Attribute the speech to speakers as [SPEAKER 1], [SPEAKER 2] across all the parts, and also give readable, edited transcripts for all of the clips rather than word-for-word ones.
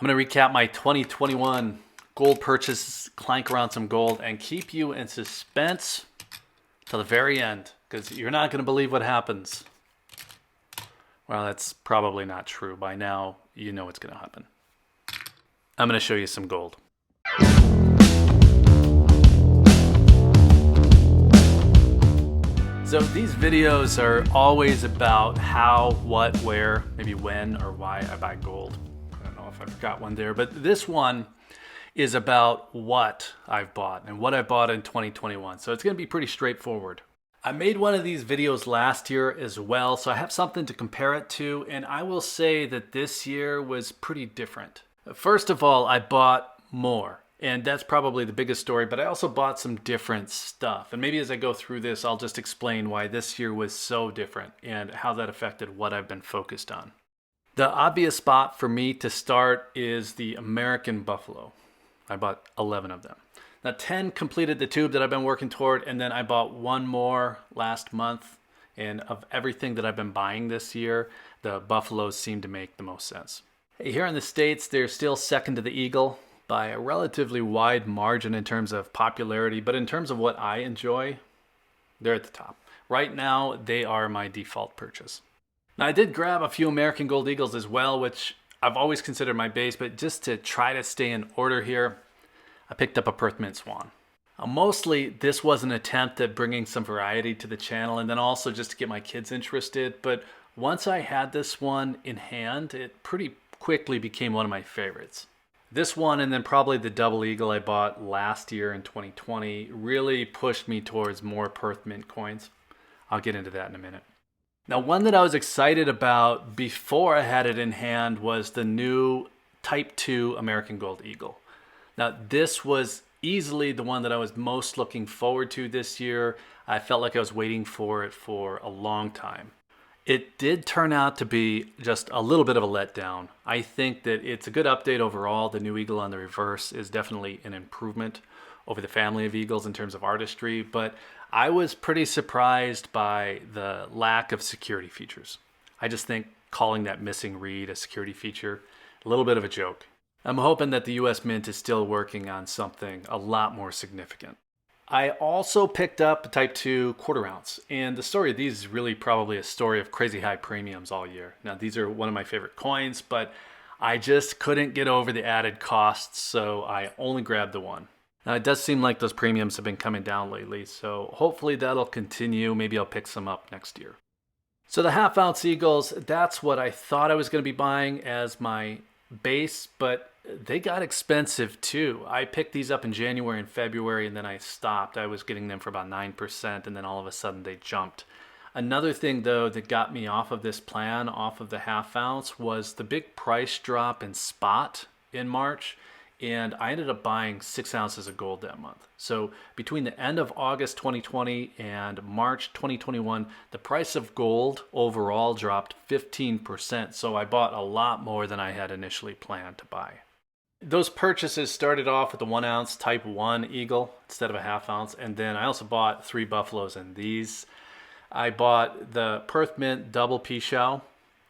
[SPEAKER 1] I'm going to recap my 2021 gold purchases, clank around some gold, and keep you in suspense till the very end, because you're not going to believe what happens. Well, that's probably not true. By now, you know what's going to happen. I'm going to show you some gold. So these videos are always about how, what, where, maybe when or why I buy gold. I don't know if I forgot one there, but this one is about what I've bought and what I bought in 2021. So it's going to be pretty straightforward. I made one of these videos last year as well, so I have something to compare it to, and I will say that this year was pretty different. First of all, I bought more. And that's probably the biggest story, but I also bought some different stuff. And maybe as I go through this, I'll just explain why this year was so different and how that affected what I've been focused on. The obvious spot for me to start is the American Buffalo. I bought 11 of them. Now 10 completed the tube that I've been working toward, and then I bought one more last month. And of everything that I've been buying this year, the Buffaloes seem to make the most sense. Here in the States, they're still second to the Eagle by a relatively wide margin in terms of popularity, but in terms of what I enjoy, they're at the top. Right now, they are my default purchase. Now, I did grab a few American Gold Eagles as well, which I've always considered my base, but just to try to stay in order here, I picked up a Perth Mint Swan. Mostly, this was an attempt at bringing some variety to the channel, and then also just to get my kids interested, but once I had this one in hand, it pretty quickly became one of my favorites. This one, and then probably the Double Eagle I bought last year in 2020, really pushed me towards more Perth Mint coins. I'll get into that in a minute. Now, one that I was excited about before I had it in hand was the new Type 2 American Gold Eagle. Now, this was easily the one that I was most looking forward to this year. I felt like I was waiting for it for a long time. It did turn out to be just a little bit of a letdown. I think that it's a good update overall. The new eagle on the reverse is definitely an improvement over the family of eagles in terms of artistry, but I was pretty surprised by the lack of security features. I just think calling that missing read a security feature, a little bit of a joke. I'm hoping that the US Mint is still working on something a lot more significant. I also picked up a Type 2 quarter ounce, and the story of these is really probably a story of crazy high premiums all year. Now, these are one of my favorite coins, but I just couldn't get over the added costs, so I only grabbed the one. Now, it does seem like those premiums have been coming down lately, so hopefully that'll continue. Maybe I'll pick some up next year. So the half ounce Eagles, that's what I thought I was going to be buying as my base, but they got expensive too. I picked these up in January and February, and then I stopped. I was getting them for about 9%, and then all of a sudden they jumped. Another thing, though, that got me off of this plan, off of the half ounce, was the big price drop in spot in March, and I ended up buying 6 ounces of gold that month. So between the end of August 2020 and March 2021, the price of gold overall dropped 15%, so I bought a lot more than I had initially planned to buy. Those purchases started off with the 1 ounce Type 1 Eagle instead of a half ounce, and then I also bought 3 Buffaloes in these. I bought the Perth Mint Double Pichau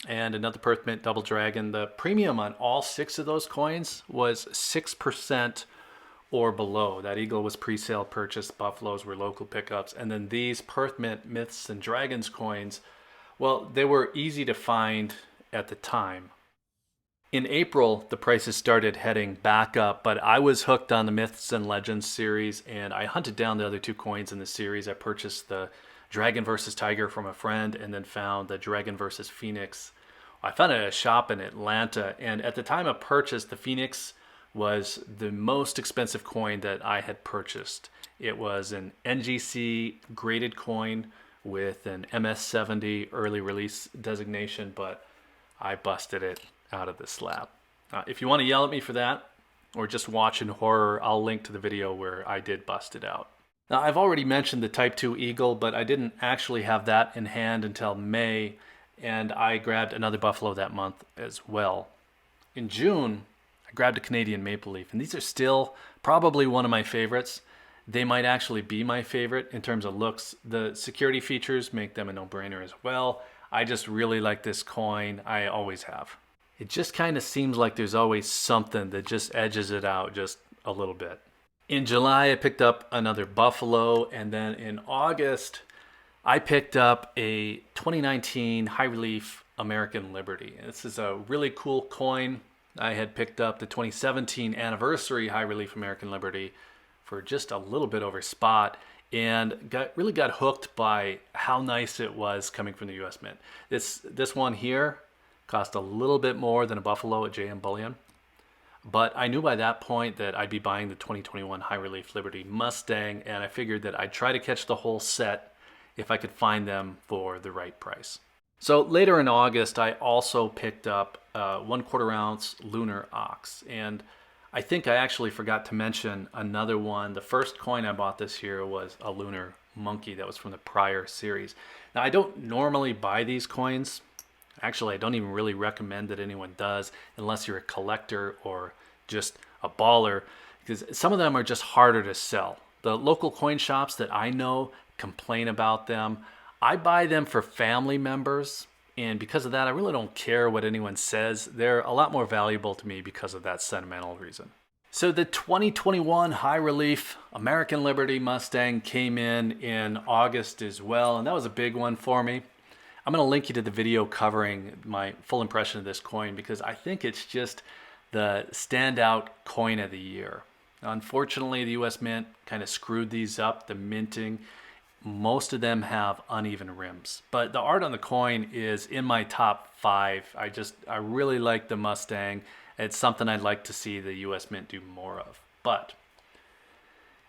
[SPEAKER 1] and another Perth Mint Double Dragon. The premium on all 6 of those coins was 6% or below. That Eagle was pre-sale purchase, Buffaloes were local pickups, and then these Perth Mint Myths and Dragons coins, well, they were easy to find at the time. In April, the prices started heading back up, but I was hooked on the Myths and Legends series, and I hunted down the other 2 coins in the series. I purchased the Dragon versus Tiger from a friend, and then found the Dragon versus Phoenix. I found it at a shop in Atlanta, and at the time of purchase, the Phoenix was the most expensive coin that I had purchased. It was an NGC graded coin with an MS70 early release designation, but I busted it out of the slab. If you want to yell at me for that, or just watch in horror, I'll link to the video where I did bust it out. Now, I've already mentioned the Type 2 Eagle, but I didn't actually have that in hand until May, and I grabbed another Buffalo that month as well. In June, I grabbed a Canadian Maple Leaf, and these are still probably one of my favorites. They might actually be my favorite in terms of looks. The security features make them a no-brainer as well. I just really like this coin. I always have. it just kind of seems like there's always something that just edges it out just a little bit. In July, I picked up another Buffalo, and then in August, I picked up a 2019 high relief American Liberty. This is a really cool coin. I had picked up the 2017 anniversary high relief American Liberty for just a little bit over spot, and really got hooked by how nice it was coming from the U.S. Mint. This one here cost a little bit more than a Buffalo at JM Bullion, but I knew by that point that I'd be buying the 2021 high relief Liberty Mustang, and I figured that I'd try to catch the whole set if I could find them for the right price. So later in August, I also picked up 1/4 ounce Lunar Ox, and I think I actually forgot to mention another one. The first coin I bought this year was a Lunar Monkey that was from the prior series. Now, I don't normally buy these coins. Actually, I don't even really recommend that anyone does unless you're a collector or just a baller, because some of them are just harder to sell. The local coin shops that I know complain about them. I buy them for family members, and because of that, I really don't care what anyone says. They're a lot more valuable to me because of that sentimental reason. So the 2021 high relief American Liberty Mustang came in August as well, and that was a big one for me. I'm going to link you to the video covering my full impression of this coin because I think it's just the standout coin of the year. Unfortunately, the US Mint kind of screwed these up, the minting. Most of them have uneven rims, but the art on the coin is in my top 5. I really like the Mustang. It's something I'd like to see the US Mint do more of. But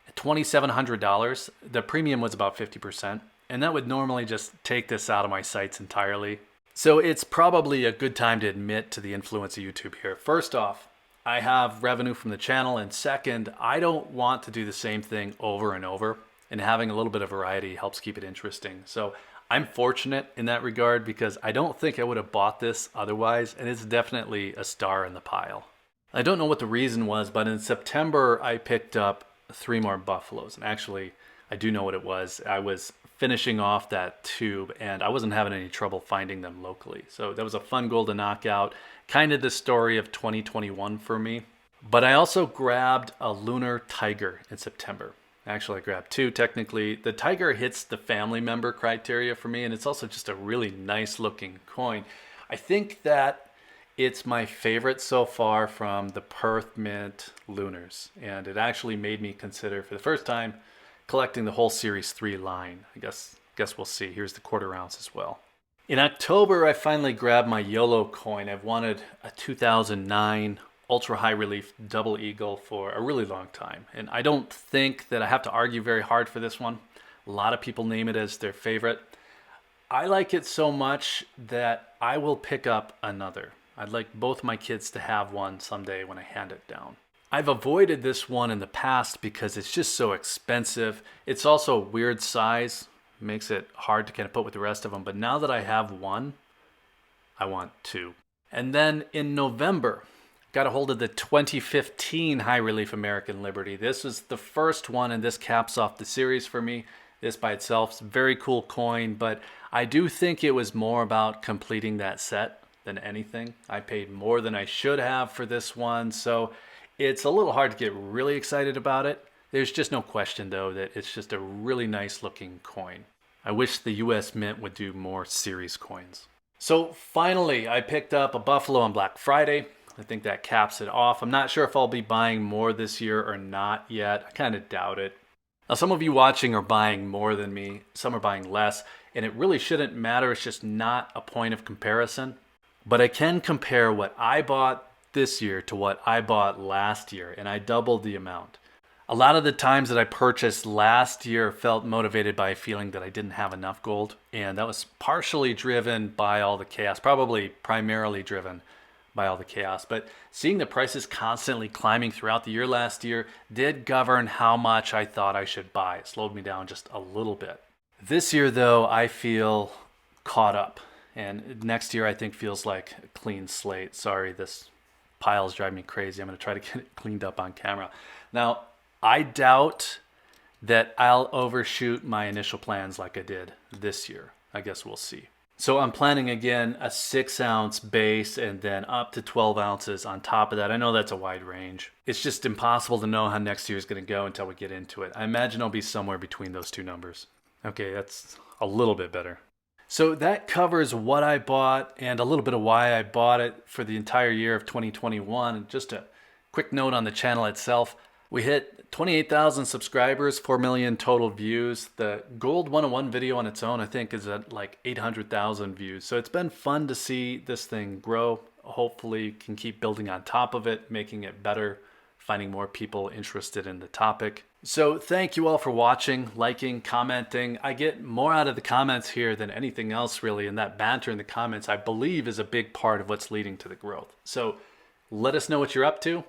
[SPEAKER 1] at $2,700, the premium was about 50%, and that would normally just take this out of my sights entirely. So it's probably a good time to admit to the influence of YouTube here. First off, I have revenue from the channel, and second, I don't want to do the same thing over and over. And having a little bit of variety helps keep it interesting. So I'm fortunate in that regard because I don't think I would have bought this otherwise, and it's definitely a star in the pile. I don't know what the reason was, but in September I picked up 3 more Buffaloes. And actually, I do know what it was. I was finishing off that tube, and I wasn't having any trouble finding them locally. So that was a fun goal to knock out. Kind of the story of 2021 for me. But I also grabbed a Lunar Tiger in September. Actually, I grabbed 2 technically. The Tiger hits the family member criteria for me, and it's also just a really nice looking coin. I think that it's my favorite so far from the Perth Mint Lunars, and it actually made me consider for the first time collecting the whole Series 3 line. I guess we'll see. Here's the 1/4 ounce as well. In October, I finally grabbed my YOLO coin. I've wanted a 2009 ultra high relief double eagle for a really long time, and I don't think that I have to argue very hard for this one. A lot of people name it as their favorite. I like it so much that I will pick up another. I'd like both my kids to have one someday when I hand it down. I've avoided this one in the past because it's just so expensive. It's also a weird size, makes it hard to kind of put with the rest of them, but now that I have one, I want 2. And then in November, got a hold of the 2015 high relief American Liberty. This was the first one, and this caps off the series for me. This by itself is a very cool coin, but I do think it was more about completing that set than anything. I paid more than I should have for this one, so it's a little hard to get really excited about it. There's just no question, though, that it's just a really nice looking coin. I wish the US Mint would do more series coins. So finally, I picked up a Buffalo on Black Friday. I think that caps it off. I'm not sure if I'll be buying more this year or not yet. I kind of doubt it. Now, some of you watching are buying more than me. Some are buying less. And it really shouldn't matter. It's just not a point of comparison. But I can compare what I bought this year to what I bought last year. And I doubled the amount. A lot of the times that I purchased last year felt motivated by a feeling that I didn't have enough gold. And that was partially driven by all the chaos. Probably primarily driven by all the chaos, but seeing the prices constantly climbing throughout the year last year did govern how much I thought I should buy. It slowed me down just a little bit. This year, though, I feel caught up, and next year I think feels like a clean slate. Sorry, this pile is driving me crazy. I'm going to try to get it cleaned up on camera. Now, I doubt that I'll overshoot my initial plans like I did this year. I guess we'll see. So I'm planning again a 6 ounce base and then up to 12 ounces on top of that. I know that's a wide range. It's just impossible to know how next year is going to go until we get into it. I imagine I'll be somewhere between those two numbers. Okay, that's a little bit better. So that covers what I bought and a little bit of why I bought it for the entire year of 2021. And just a quick note on the channel itself. We hit 28,000 subscribers, 4 million total views. The Gold 101 video on its own, I think, is at like 800,000 views. So it's been fun to see this thing grow. Hopefully can keep building on top of it, making it better, finding more people interested in the topic. So thank you all for watching, liking, commenting. I get more out of the comments here than anything else really, and that banter in the comments I believe is a big part of what's leading to the growth. So let us know what you're up to.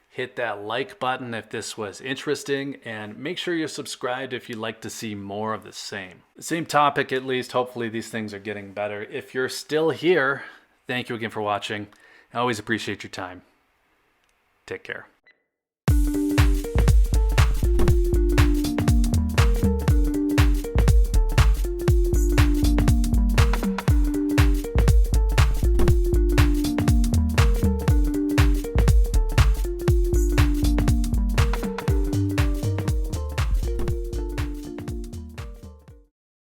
[SPEAKER 1] Hit that like button if this was interesting, and make sure you're subscribed if you'd like to see more of the same. Same topic at least. Hopefully these things are getting better. If you're still here, thank you again for watching. I always appreciate your time. Take care.